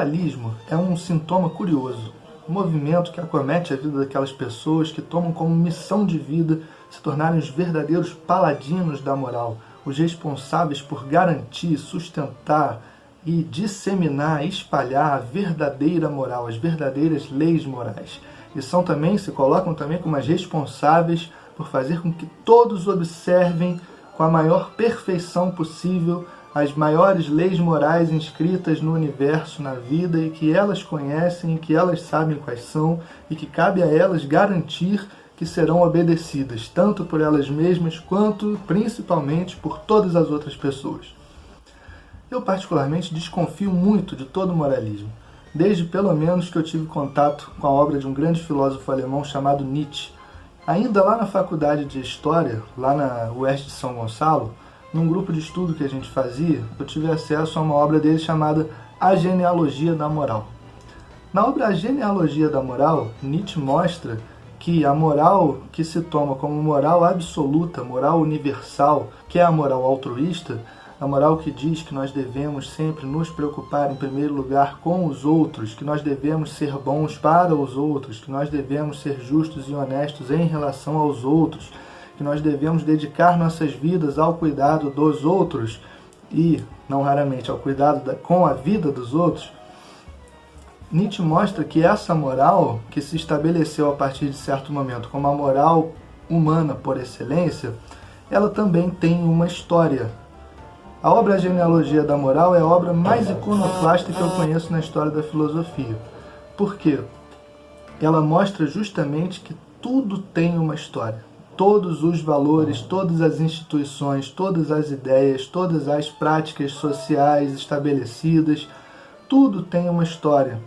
moralismo é um sintoma curioso, um movimento que acomete a vida daquelas pessoas que tomam como missão de vida se tornarem os verdadeiros paladinos da moral, os responsáveis por garantir, sustentar e disseminar, espalhar a verdadeira moral, as verdadeiras leis morais. E se colocam também como as responsáveis por fazer com que todos observem com a maior perfeição possível as maiores leis morais inscritas no universo, na vida, e que elas conhecem, e que elas sabem quais são, e que cabe a elas garantir que serão obedecidas, tanto por elas mesmas, quanto, principalmente, por todas as outras pessoas. Eu, particularmente, desconfio muito de todo moralismo, desde pelo menos que eu tive contato com a obra de um grande filósofo alemão chamado Nietzsche. Ainda lá na faculdade de História, lá na UERJ de São Gonçalo, num grupo de estudo que a gente fazia, eu tive acesso a uma obra dele chamada A Genealogia da Moral. Na obra A Genealogia da Moral, Nietzsche mostra que a moral que se toma como moral absoluta, moral universal, que é a moral altruísta, a moral que diz que nós devemos sempre nos preocupar em primeiro lugar com os outros, que nós devemos ser bons para os outros, que nós devemos ser justos e honestos em relação aos outros, que nós devemos dedicar nossas vidas ao cuidado dos outros e, não raramente, ao cuidado com a vida dos outros. Nietzsche mostra que essa moral, que se estabeleceu a partir de certo momento como a moral humana por excelência, ela também tem uma história. A obra A Genealogia da Moral é a obra mais iconoclasta que eu conheço na história da filosofia. Por quê? Ela mostra justamente que tudo tem uma história. Todos os valores, todas as instituições, todas as ideias, todas as práticas sociais estabelecidas, tudo tem uma história.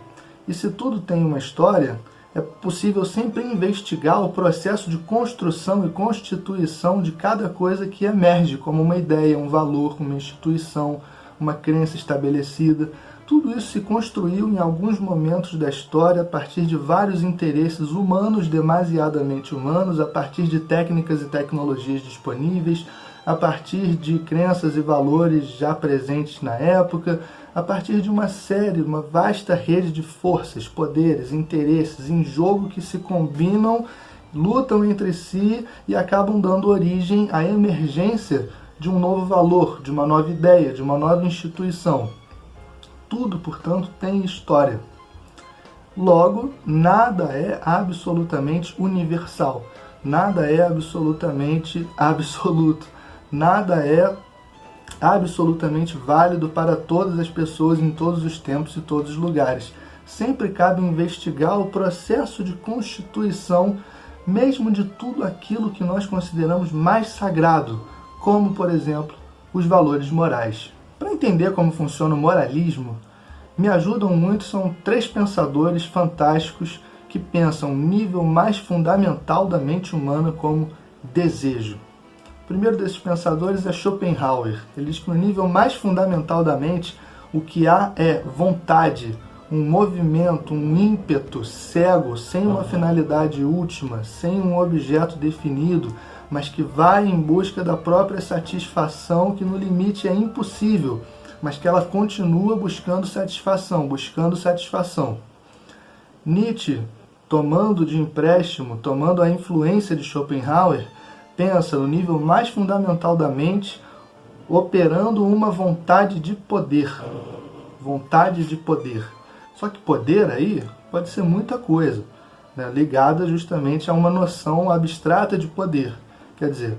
E se tudo tem uma história, é possível sempre investigar o processo de construção e constituição de cada coisa que emerge como uma ideia, um valor, uma instituição, uma crença estabelecida. Tudo isso se construiu em alguns momentos da história a partir de vários interesses humanos, demasiadamente humanos, a partir de técnicas e tecnologias disponíveis, a partir de crenças e valores já presentes na época, a partir de uma vasta rede de forças, poderes, interesses em jogo que se combinam, lutam entre si e acabam dando origem à emergência de um novo valor, de uma nova ideia, de uma nova instituição. Tudo, portanto, tem história. Logo, nada é absolutamente universal, nada é absolutamente absoluto, nada é absolutamente válido para todas as pessoas em todos os tempos e todos os lugares. Sempre cabe investigar o processo de constituição, mesmo de tudo aquilo que nós consideramos mais sagrado, como, por exemplo, os valores morais. Para entender como funciona o moralismo, me ajudam muito são 3 pensadores fantásticos que pensam o nível mais fundamental da mente humana como desejo. O primeiro desses pensadores é Schopenhauer. Ele diz que no nível mais fundamental da mente, o que há é vontade, um movimento, um ímpeto cego, sem uma finalidade última, sem um objeto definido, mas que vai em busca da própria satisfação, que no limite é impossível, mas que ela continua buscando satisfação. Nietzsche, tomando de empréstimo, tomando a influência de Schopenhauer, pensa no nível mais fundamental da mente, operando uma vontade de poder. Vontade de poder. Só que poder aí pode ser muita coisa, né, ligada justamente a uma noção abstrata de poder. Quer dizer,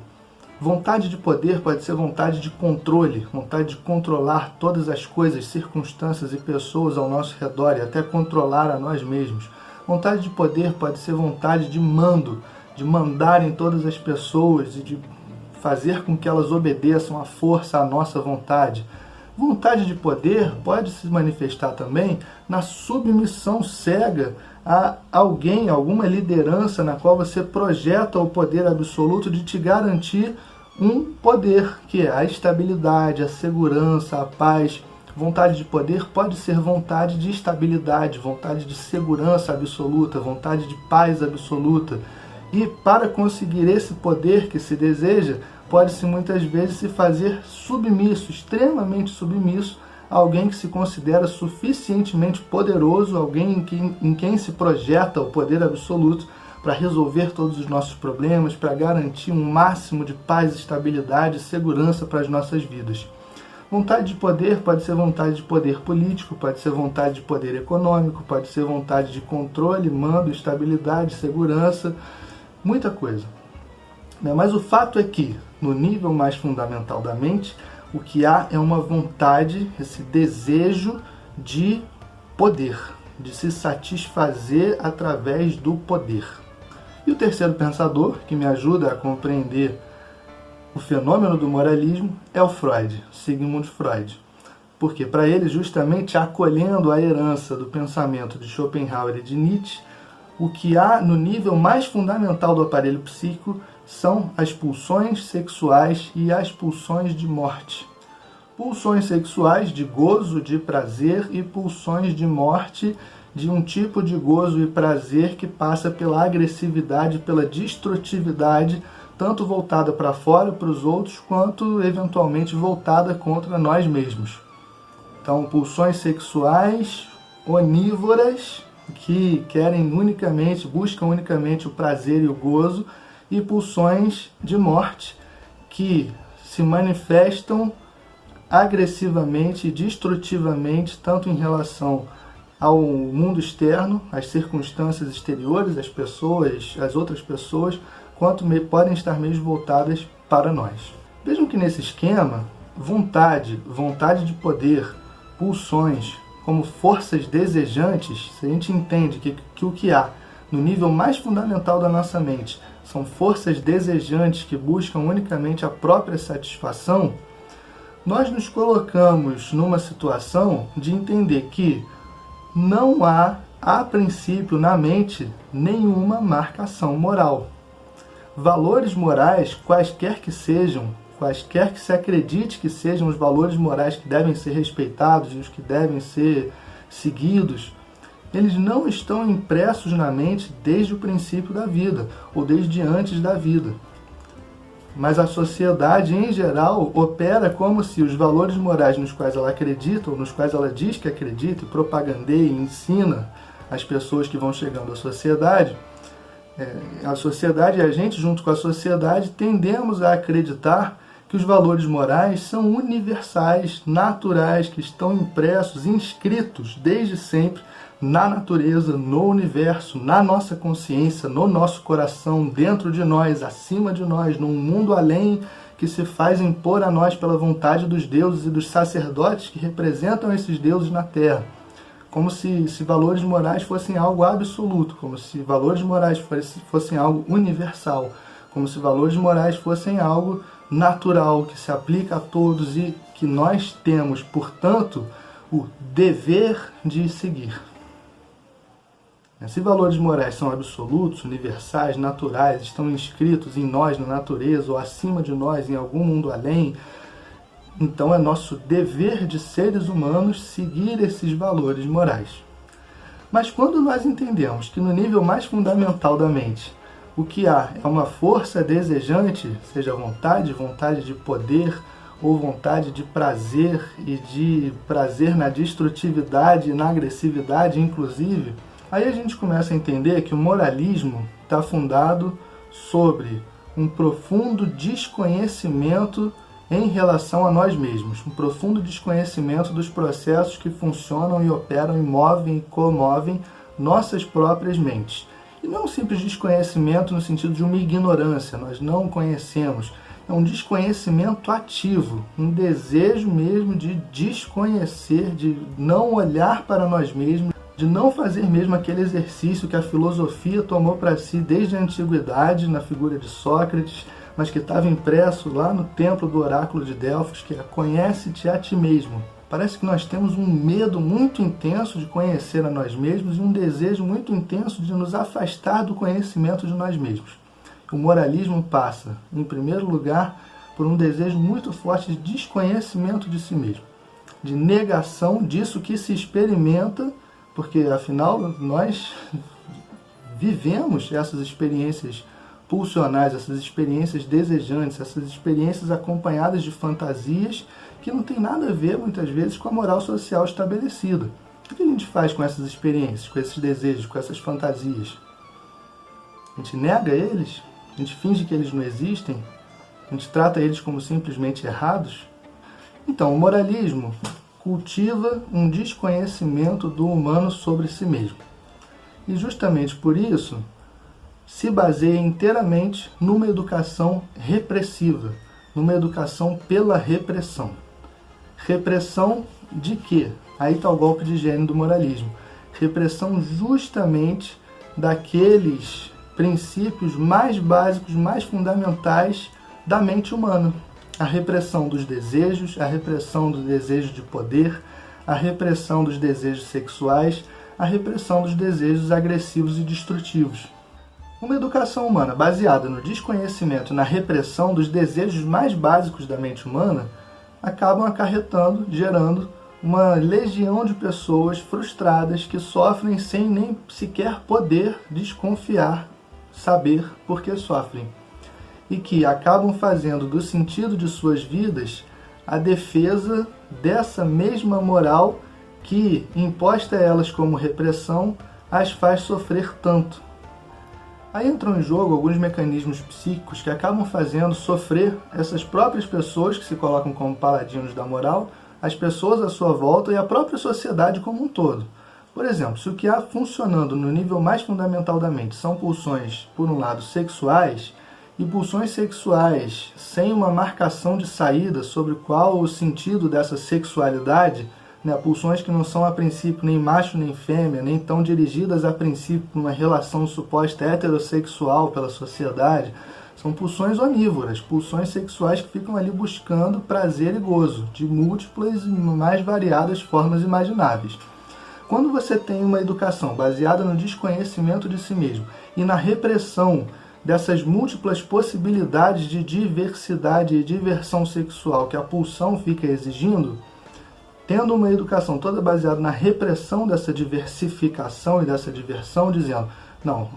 vontade de poder pode ser vontade de controle, vontade de controlar todas as coisas, circunstâncias e pessoas ao nosso redor e até controlar a nós mesmos. Vontade de poder pode ser vontade de mando, de mandar em todas as pessoas e de fazer com que elas obedeçam à força à nossa vontade. Vontade de poder pode se manifestar também na submissão cega a alguém, alguma liderança na qual você projeta o poder absoluto de te garantir um poder, que é a estabilidade, a segurança, a paz. Vontade de poder pode ser vontade de estabilidade, vontade de segurança absoluta, vontade de paz absoluta. E para conseguir esse poder que se deseja, pode-se muitas vezes se fazer submisso, extremamente submisso, alguém que se considera suficientemente poderoso, alguém em quem se projeta o poder absoluto para resolver todos os nossos problemas, para garantir um máximo de paz, estabilidade e segurança para as nossas vidas. Vontade de poder pode ser vontade de poder político, pode ser vontade de poder econômico, pode ser vontade de controle, mando, estabilidade, segurança, muita coisa. Mas o fato é que, no nível mais fundamental da mente, o que há é uma vontade, esse desejo de poder, de se satisfazer através do poder. E o terceiro pensador, que me ajuda a compreender o fenômeno do moralismo, é o Freud, Sigmund Freud. Porque para ele, justamente acolhendo a herança do pensamento de Schopenhauer e de Nietzsche, o que há no nível mais fundamental do aparelho psíquico são as pulsões sexuais e as pulsões de morte. Pulsões sexuais de gozo, de prazer, e pulsões de morte, de um tipo de gozo e prazer que passa pela agressividade, pela destrutividade, tanto voltada para fora, para os outros, quanto eventualmente voltada contra nós mesmos. Então, pulsões sexuais onívoras que buscam unicamente o prazer e o gozo, e pulsões de morte que se manifestam agressivamente e destrutivamente, tanto em relação ao mundo externo, às circunstâncias exteriores, às pessoas, às outras pessoas, quanto podem estar mesmo voltadas para nós. Vejam que nesse esquema, vontade de poder, pulsões, como forças desejantes, se a gente entende que o que há no nível mais fundamental da nossa mente são forças desejantes que buscam unicamente a própria satisfação, nós nos colocamos numa situação de entender que não há, a princípio, na mente, nenhuma marcação moral. Valores morais, quaisquer que sejam, quaisquer que se acredite que sejam os valores morais que devem ser respeitados e os que devem ser seguidos, eles não estão impressos na mente desde o princípio da vida, ou desde antes da vida. Mas a sociedade, em geral, opera como se os valores morais nos quais ela acredita, ou nos quais ela diz que acredita, e propagandeia e ensina as pessoas que vão chegando à sociedade, a sociedade e a gente, junto com a sociedade, tendemos a acreditar que os valores morais são universais, naturais, que estão impressos, inscritos desde sempre na natureza, no universo, na nossa consciência, no nosso coração, dentro de nós, acima de nós, num mundo além que se faz impor a nós pela vontade dos deuses e dos sacerdotes que representam esses deuses na Terra. Como se valores morais fossem algo absoluto, como se valores morais fossem algo universal, como se valores morais fossem algo natural, que se aplica a todos e que nós temos, portanto, o dever de seguir. Se valores morais são absolutos, universais, naturais, estão inscritos em nós, na natureza, ou acima de nós, em algum mundo além, então é nosso dever de seres humanos seguir esses valores morais. Mas quando nós entendemos que no nível mais fundamental da mente, o que há é uma força desejante, seja vontade de poder, ou vontade de prazer, e de prazer na destrutividade e na agressividade, inclusive, aí a gente começa a entender que o moralismo está fundado sobre um profundo desconhecimento em relação a nós mesmos, um profundo desconhecimento dos processos que funcionam e operam e movem e comovem nossas próprias mentes. E não um simples desconhecimento no sentido de uma ignorância, nós não conhecemos. É um desconhecimento ativo, um desejo mesmo de desconhecer, de não olhar para nós mesmos, de não fazer mesmo aquele exercício que a filosofia tomou para si desde a antiguidade, na figura de Sócrates, mas que estava impresso lá no templo do oráculo de Delfos, que é conhece-te a ti mesmo. Parece que nós temos um medo muito intenso de conhecer a nós mesmos e um desejo muito intenso de nos afastar do conhecimento de nós mesmos. O moralismo passa, em primeiro lugar, por um desejo muito forte de desconhecimento de si mesmo, de negação disso que se experimenta, porque afinal nós vivemos essas experiências pulsionais, essas experiências desejantes, essas experiências acompanhadas de fantasias que não tem nada a ver, muitas vezes, com a moral social estabelecida. O que a gente faz com essas experiências, com esses desejos, com essas fantasias? A gente nega eles? A gente finge que eles não existem? A gente trata eles como simplesmente errados? Então, o moralismo cultiva um desconhecimento do humano sobre si mesmo. E justamente por isso, se baseia inteiramente numa educação repressiva, numa educação pela repressão. Repressão de quê? Aí está o golpe de gênio do moralismo. Repressão justamente daqueles princípios mais básicos, mais fundamentais da mente humana. A repressão dos desejos, a repressão do desejo de poder, a repressão dos desejos sexuais, a repressão dos desejos agressivos e destrutivos. Uma educação humana baseada no desconhecimento e na repressão dos desejos mais básicos da mente humana acabam acarretando, gerando uma legião de pessoas frustradas que sofrem sem nem sequer poder desconfiar, saber por que sofrem. E que acabam fazendo do sentido de suas vidas a defesa dessa mesma moral que, imposta a elas como repressão, as faz sofrer tanto. Aí entram em jogo alguns mecanismos psíquicos que acabam fazendo sofrer essas próprias pessoas que se colocam como paladinos da moral, as pessoas à sua volta e a própria sociedade como um todo. Por exemplo, se o que há funcionando no nível mais fundamental da mente são pulsões, por um lado, sexuais, e pulsões sexuais sem uma marcação de saída sobre qual o sentido dessa sexualidade, né, pulsões que não são a princípio nem macho nem fêmea, nem tão dirigidas a princípio para uma relação suposta heterossexual pela sociedade, são pulsões onívoras, pulsões sexuais que ficam ali buscando prazer e gozo, de múltiplas e mais variadas formas imagináveis. Quando você tem uma educação baseada no desconhecimento de si mesmo e na repressão dessas múltiplas possibilidades de diversidade e diversão sexual que a pulsão fica exigindo, tendo uma educação toda baseada na repressão dessa diversificação e dessa diversão, dizendo, não,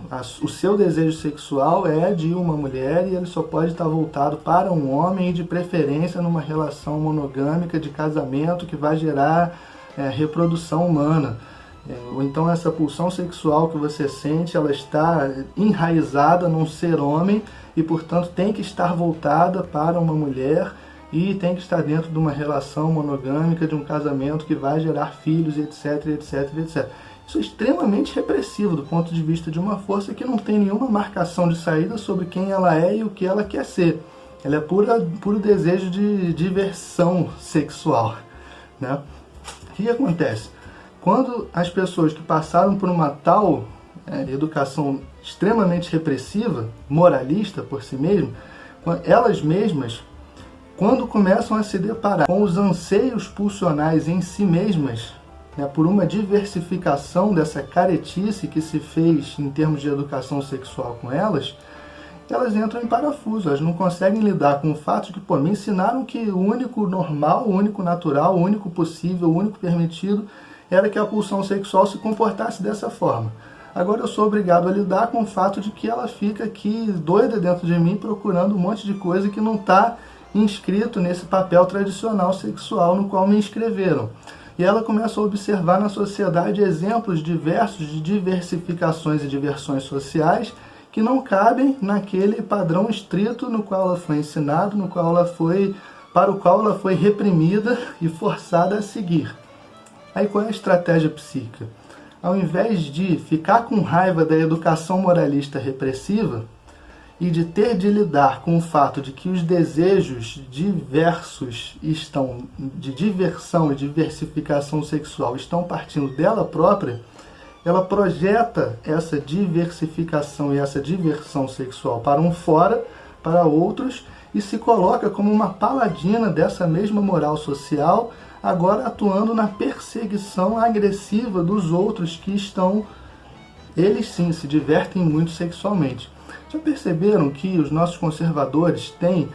o seu desejo sexual é de uma mulher e ele só pode estar voltado para um homem e de preferência numa relação monogâmica de casamento que vai gerar reprodução humana. Ou então essa pulsão sexual que você sente, ela está enraizada num ser homem e, portanto, tem que estar voltada para uma mulher e tem que estar dentro de uma relação monogâmica, de um casamento que vai gerar filhos, etc, etc, etc. Isso é extremamente repressivo do ponto de vista de uma força que não tem nenhuma marcação de saída sobre quem ela é e o que ela quer ser. Ela é puro desejo de diversão sexual, né? O que acontece? Quando as pessoas que passaram por uma tal educação extremamente repressiva, moralista por si mesmas, elas mesmas, quando começam a se deparar com os anseios pulsionais em si mesmas, né, por uma diversificação dessa caretice que se fez em termos de educação sexual com elas entram em parafuso, elas não conseguem lidar com o fato de que, me ensinaram que o único normal, o único natural, o único possível, o único permitido era que a pulsão sexual se comportasse dessa forma. Agora eu sou obrigado a lidar com o fato de que ela fica aqui doida dentro de mim procurando um monte de coisa que não está inscrito nesse papel tradicional sexual no qual me inscreveram. E ela começa a observar na sociedade exemplos diversos de diversificações e diversões sociais que não cabem naquele padrão estrito no qual ela foi ensinada, para o qual ela foi reprimida e forçada a seguir. Aí qual é a estratégia psíquica? Ao invés de ficar com raiva da educação moralista repressiva e de ter de lidar com o fato de que os desejos diversos de diversão e diversificação sexual estão partindo dela própria, ela projeta essa diversificação e essa diversão sexual para um fora, para outros, e se coloca como uma paladina dessa mesma moral social, agora atuando na perseguição agressiva dos outros que eles sim, se divertem muito sexualmente. Já perceberam que os nossos conservadores têm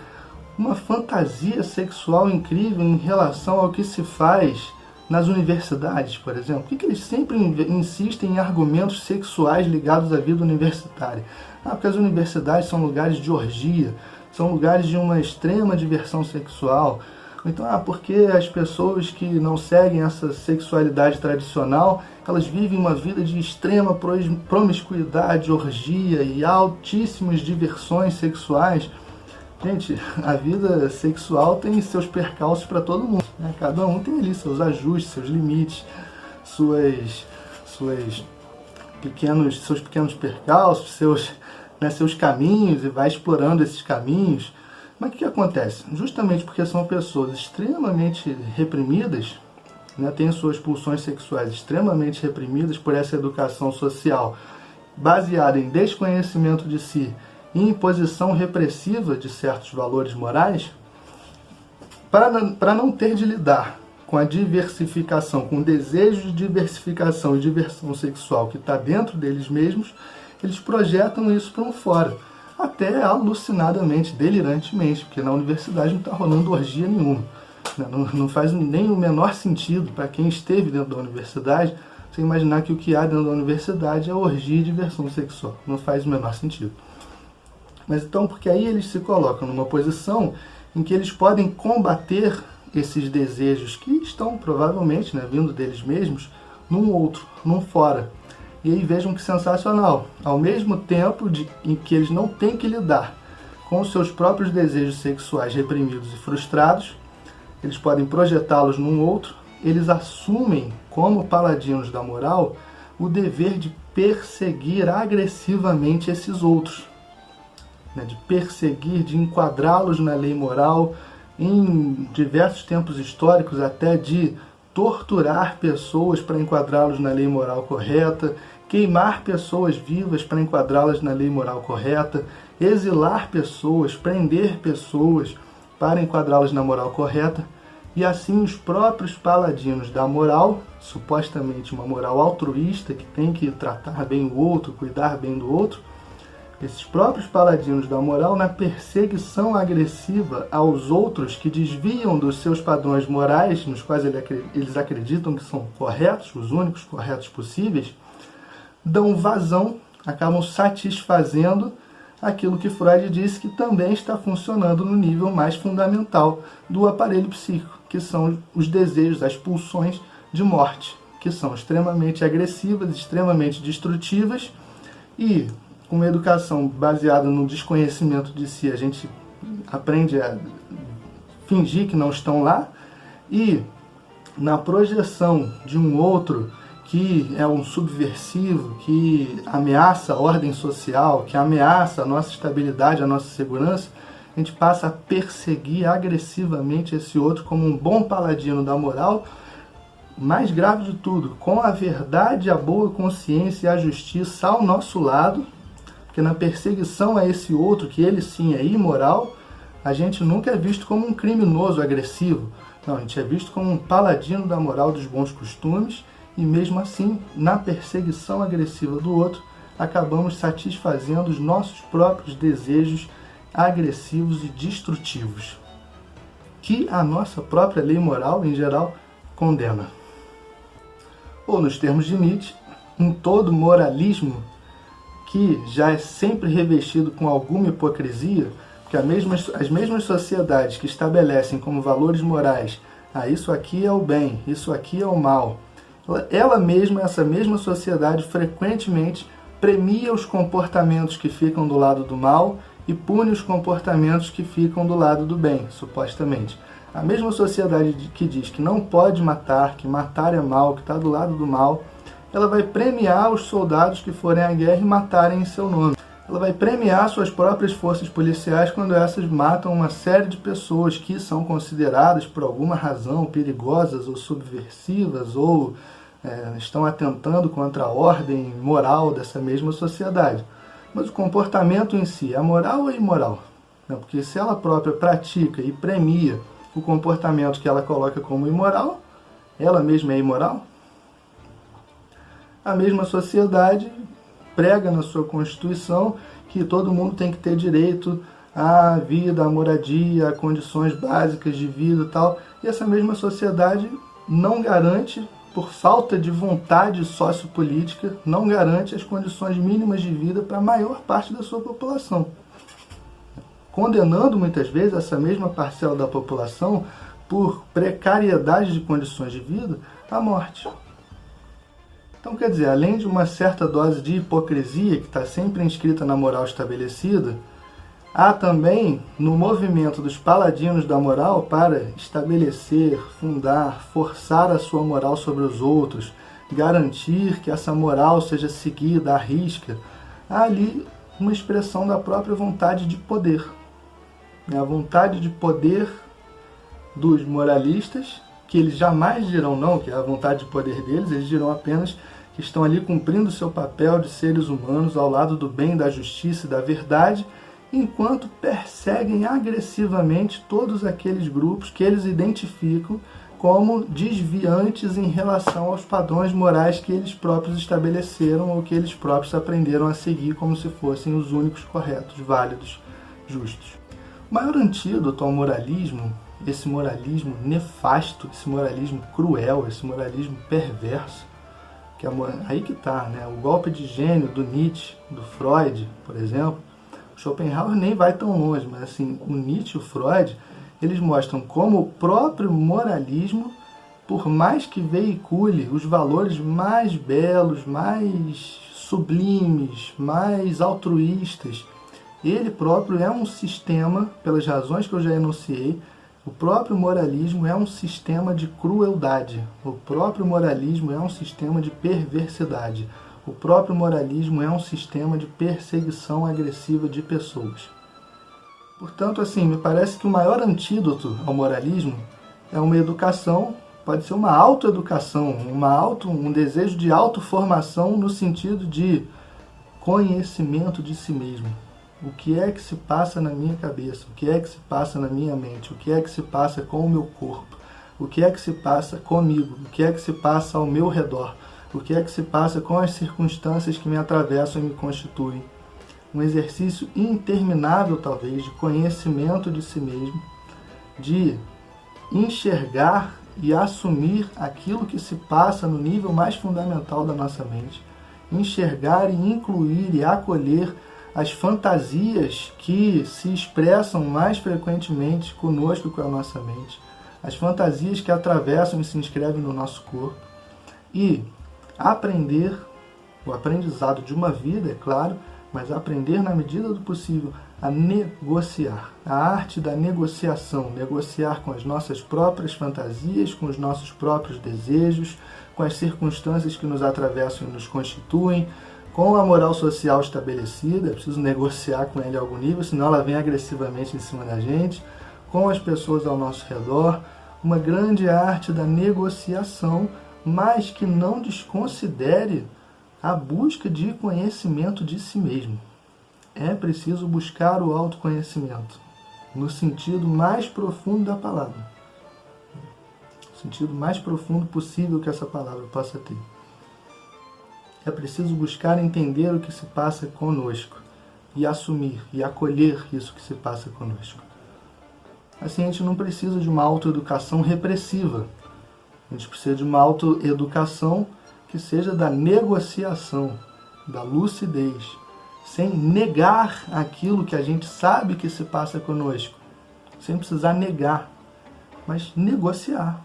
uma fantasia sexual incrível em relação ao que se faz nas universidades, por exemplo? Por que eles sempre insistem em argumentos sexuais ligados à vida universitária? Porque as universidades são lugares de orgia, são lugares de uma extrema diversão sexual. Então, porque as pessoas que não seguem essa sexualidade tradicional, elas vivem uma vida de extrema promiscuidade, orgia e altíssimas diversões sexuais. Gente, a vida sexual tem seus percalços para todo mundo, né? Cada um tem ali seus ajustes, seus limites, seus pequenos percalços, seus caminhos, e vai explorando esses caminhos. Mas o que acontece? Justamente porque são pessoas extremamente reprimidas, né, têm suas pulsões sexuais extremamente reprimidas por essa educação social baseada em desconhecimento de si e imposição repressiva de certos valores morais, para não ter de lidar com a diversificação, com o desejo de diversificação e diversão sexual que está dentro deles mesmos, eles projetam isso para um fora. Até alucinadamente, delirantemente, porque na universidade não está rolando orgia nenhuma. Não faz nem o menor sentido para quem esteve dentro da universidade você imaginar que o que há dentro da universidade é orgia e diversão sexual. Não faz o menor sentido. Mas então, porque aí eles se colocam numa posição em que eles podem combater esses desejos que estão provavelmente, né, vindo deles mesmos, num outro, num fora. E aí vejam que sensacional, ao mesmo tempo em que eles não têm que lidar com os seus próprios desejos sexuais reprimidos e frustrados, eles podem projetá-los num outro, eles assumem, como paladinos da moral, o dever de perseguir agressivamente esses outros, né, de perseguir, de enquadrá-los na lei moral, em diversos tempos históricos até de torturar pessoas para enquadrá-los na lei moral correta, queimar pessoas vivas para enquadrá-las na lei moral correta, exilar pessoas, prender pessoas para enquadrá-las na moral correta, e assim os próprios paladinos da moral, supostamente uma moral altruísta que tem que tratar bem o outro, cuidar bem do outro, esses próprios paladinos da moral, na perseguição agressiva aos outros que desviam dos seus padrões morais, nos quais eles acreditam que são corretos, os únicos corretos possíveis, dão vazão, acabam satisfazendo aquilo que Freud disse que também está funcionando no nível mais fundamental do aparelho psíquico, que são os desejos, as pulsões de morte, que são extremamente agressivas, extremamente destrutivas, e com uma educação baseada no desconhecimento de si, a gente aprende a fingir que não estão lá, e na projeção de um outro que é um subversivo, que ameaça a ordem social, que ameaça a nossa estabilidade, a nossa segurança, a gente passa a perseguir agressivamente esse outro como um bom paladino da moral, mais grave de tudo, com a verdade, a boa consciência e a justiça ao nosso lado, porque na perseguição a esse outro, que ele sim é imoral, a gente nunca é visto como um criminoso agressivo. Não, a gente é visto como um paladino da moral dos bons costumes, e mesmo assim, na perseguição agressiva do outro, acabamos satisfazendo os nossos próprios desejos agressivos e destrutivos, que a nossa própria lei moral, em geral, condena. Ou, nos termos de Nietzsche, em todo moralismo que já é sempre revestido com alguma hipocrisia, porque as mesmas sociedades que estabelecem como valores morais, isso aqui é o bem, isso aqui é o mal, ela mesma, essa mesma sociedade, frequentemente premia os comportamentos que ficam do lado do mal e pune os comportamentos que ficam do lado do bem, supostamente. A mesma sociedade que diz que não pode matar, que matar é mal, que está do lado do mal, ela vai premiar os soldados que forem à guerra e matarem em seu nome. Ela vai premiar suas próprias forças policiais quando essas matam uma série de pessoas que são consideradas, por alguma razão, perigosas ou subversivas, ou estão atentando contra a ordem moral dessa mesma sociedade. Mas o comportamento em si é moral ou imoral? Não, porque se ela própria pratica e premia o comportamento que ela coloca como imoral, ela mesma é imoral? A mesma sociedade prega na sua Constituição que todo mundo tem que ter direito à vida, à moradia, a condições básicas de vida e tal. E essa mesma sociedade não garante, por falta de vontade sociopolítica, não garante as condições mínimas de vida para a maior parte da sua população. Condenando muitas vezes essa mesma parcela da população por precariedade de condições de vida, a morte. Então, quer dizer, além de uma certa dose de hipocrisia que está sempre inscrita na moral estabelecida, há também no movimento dos paladinos da moral para estabelecer, fundar, forçar a sua moral sobre os outros, garantir que essa moral seja seguida à risca, há ali uma expressão da própria vontade de poder. A vontade de poder dos moralistas, que eles jamais dirão não, que é a vontade de poder deles, eles dirão apenas que estão ali cumprindo o seu papel de seres humanos ao lado do bem, da justiça e da verdade, enquanto perseguem agressivamente todos aqueles grupos que eles identificam como desviantes em relação aos padrões morais que eles próprios estabeleceram ou que eles próprios aprenderam a seguir como se fossem os únicos corretos, válidos, justos. O maior antídoto ao moralismo, esse moralismo nefasto, esse moralismo cruel, esse moralismo perverso, que é aí que está, né? O golpe de gênio do Nietzsche, do Freud, por exemplo. O Schopenhauer nem vai tão longe, mas assim, o Nietzsche e o Freud, eles mostram como o próprio moralismo, por mais que veicule os valores mais belos, mais sublimes, mais altruístas, ele próprio é um sistema, pelas razões que eu já enunciei, o próprio moralismo é um sistema de crueldade, o próprio moralismo é um sistema de perversidade, o próprio moralismo é um sistema de perseguição agressiva de pessoas. Portanto, assim, me parece que o maior antídoto ao moralismo é uma educação, pode ser uma autoeducação, um desejo de autoformação no sentido de conhecimento de si mesmo. O que é que se passa na minha cabeça? O que é que se passa na minha mente? O que é que se passa com o meu corpo? O que é que se passa comigo? O que é que se passa ao meu redor? O que é que se passa com as circunstâncias que me atravessam e me constituem? Um exercício interminável, talvez, de conhecimento de si mesmo, de enxergar e assumir aquilo que se passa no nível mais fundamental da nossa mente, enxergar e incluir e acolher as fantasias que se expressam mais frequentemente conosco e com a nossa mente, as fantasias que atravessam e se inscrevem no nosso corpo, e aprender, o aprendizado de uma vida, é claro, mas aprender na medida do possível a negociar, a arte da negociação, negociar com as nossas próprias fantasias, com os nossos próprios desejos, com as circunstâncias que nos atravessam e nos constituem, com a moral social estabelecida, é preciso negociar com ele a algum nível, senão ela vem agressivamente em cima da gente, com as pessoas ao nosso redor, uma grande arte da negociação, mas que não desconsidere a busca de conhecimento de si mesmo. É preciso buscar o autoconhecimento, no sentido mais profundo da palavra, no sentido mais profundo possível que essa palavra possa ter. É preciso buscar entender o que se passa conosco e assumir e acolher isso que se passa conosco. Assim, a gente não precisa de uma autoeducação repressiva. A gente precisa de uma autoeducação que seja da negociação, da lucidez, sem negar aquilo que a gente sabe que se passa conosco, sem precisar negar, mas negociar.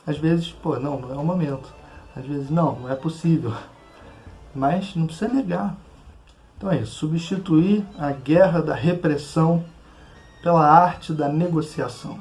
Às vezes, não é o momento. Às vezes, não é possível. Mas não precisa negar. Então é isso, substituir a guerra da repressão pela arte da negociação.